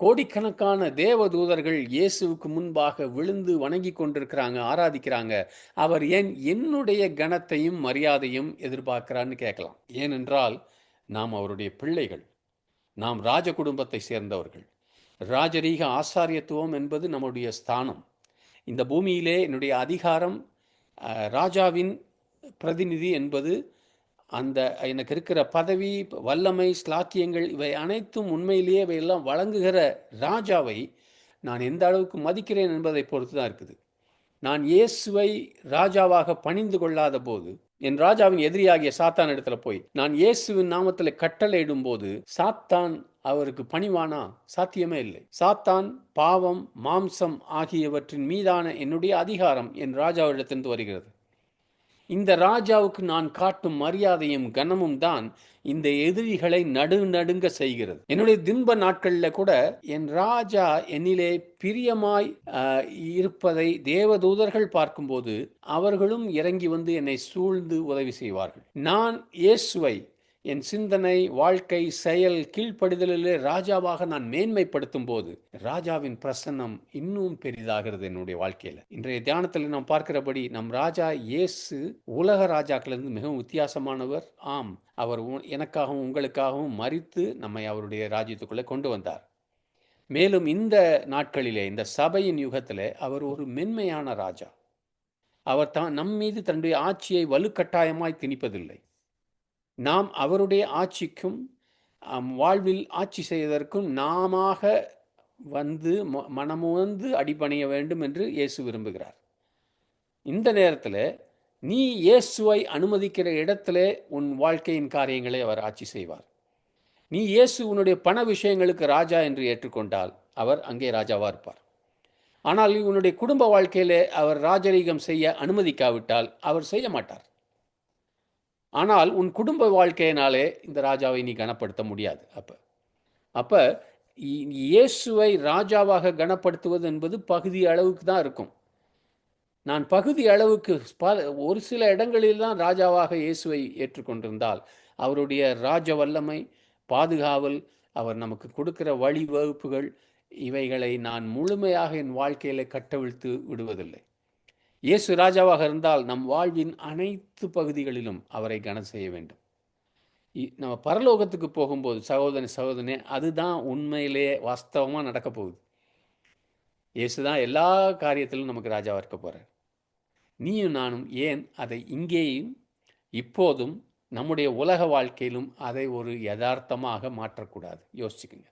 கோடிக்கணக்கான தேவதூதர்கள் இயேசுவுக்கு முன்பாக விழுந்து வணங்கி கொண்டிருக்கிறாங்க, ஆராதிக்கிறாங்க. அவர் ஏன் என்னுடைய கனத்தையும் மரியாதையும் எதிர்பார்க்கிறான்னு கேட்கலாம். ஏனென்றால் நாம் அவருடைய பிள்ளைகள். நாம் ராஜ குடும்பத்தை சேர்ந்தவர்கள். ராஜரீக ஆசாரியத்துவம் என்பது நம்முடைய ஸ்தானம். இந்த பூமியிலே என்னுடைய அதிகாரம், ராஜாவின் பிரதிநிதி என்பது, அந்த எனக்கு இருக்கிற பதவி, வல்லமை, ஸ்லாக்கியங்கள் இவை அனைத்தும் உண்மையிலேயே இவையெல்லாம் வழங்குகிற ராஜாவை நான் எந்த அளவுக்கு மதிக்கிறேன் என்பதை பொறுத்து தான் இருக்குது. நான் இயேசுவை ராஜாவாக பணிந்து கொள்ளாத போது, என் ராஜாவின் எதிரியாகிய சாத்தான் இடத்துல போய் நான் இயேசுவின் நாமத்தில் கட்டளையிடும் போது, சாத்தான் அவருக்கு பணிவானா? சாத்தியமே இல்லை. சாத்தான், பாவம், மாம்சம் ஆகியவற்றின் மீதான என்னுடைய அதிகாரம் என் ராஜாவிடத்திலிருந்து வருகிறது. இந்த ராஜாவுக்கு நான் காட்டும் மரியாதையும் கனமும் தான் இந்த எதிரிகளை நடுங்க செய்கிறது. என்னுடைய துன்ப நாட்களில் கூட என் ராஜா என்னிலே பிரியமாய் இருப்பதை தேவதூதர்கள் பார்க்கும்போது அவர்களும் இறங்கி வந்து என்னை சூழ்ந்து உதவி செய்வார்கள். நான் இயேசுவை என் சிந்தனை, வாழ்க்கை, செயல், கீழ்ப்படிதலிலே ராஜாவாக நான் மேன்மைப்படுத்தும் போது ராஜாவின் பிரசன்னம் இன்னும் பெரிதாகிறது என்னுடைய வாழ்க்கையில். இன்றைய தியானத்தில் நாம் பார்க்கிறபடி நம் ராஜா இயேசு உலக ராஜாக்களிலிருந்து மிகவும் வித்தியாசமானவர். ஆம், அவர் எனக்காகவும் உங்களுக்காகவும் மரித்து நம்மை அவருடைய ராஜ்யத்துக்குள்ளே கொண்டு வந்தார். மேலும் இந்த நாட்களிலே, இந்த சபையின் யுகத்திலே அவர் ஒரு மென்மையான ராஜா. அவர் தான் நம் மீது தன்னுடைய ஆட்சியை வலுக்கட்டாயமாய் திணிப்பதில்லை. நாம் அவருடைய ஆட்சிக்கும் வாழ்வில் ஆட்சி செய்வதற்கும் நாமாக வந்து மனமுவந்து அடிபணிய வேண்டும் என்று இயேசு விரும்புகிறார். இந்த நேரத்தில் நீ இயேசுவை அனுமதிக்கிற இடத்திலே உன் வாழ்க்கையின் காரியங்களை அவர் ஆட்சி செய்வார். நீ இயேசு உன்னுடைய பண விஷயங்களுக்கு ராஜா என்று ஏற்றுக்கொண்டால் அவர் அங்கே ராஜாவாக இருப்பார். ஆனால் உன்னுடைய குடும்ப வாழ்க்கையிலே அவர் ராஜரீகம் செய்ய அனுமதிக்காவிட்டால் அவர் செய்ய மாட்டார். ஆனால் உன் குடும்ப வாழ்க்கையினாலே இந்த ராஜாவை நீ கனப்படுத்த முடியாது. அப்போ இயேசுவை ராஜாவாக கனப்படுத்துவது என்பது பகுதி அளவுக்கு தான் இருக்கும். நான் பகுதி அளவுக்கு ஒரு சில இடங்களில் தான் ராஜாவாக இயேசுவை ஏற்றுக்கொண்டிருந்தால் அவருடைய ராஜ வல்லமை, பாதுகாவல், அவர் நமக்கு கொடுக்கிற வழிவகுப்புகள், இவைகளை நான் முழுமையாக என் வாழ்க்கையில் கட்டவிழ்த்து விடுவதில்லை. இயேசு ராஜாவாக இருந்தால் நம் வாழ்வின் அனைத்து பகுதிகளிலும் அவரை கனம் செய்ய வேண்டும். நம்ம பரலோகத்துக்கு போகும்போது சகோதரனே அதுதான் உண்மையிலேயே வாஸ்தவமாக நடக்க போகுது. இயேசு தான் எல்லா காரியத்திலும் நமக்கு ராஜாவாக இருக்க போகிறார். நீயும் நானும் ஏன் அதை இங்கேயும் இப்போதும் நம்முடைய உலக வாழ்க்கையிலும் அதை ஒரு யதார்த்தமாக மாற்றக்கூடாது? யோசிச்சுக்குங்க.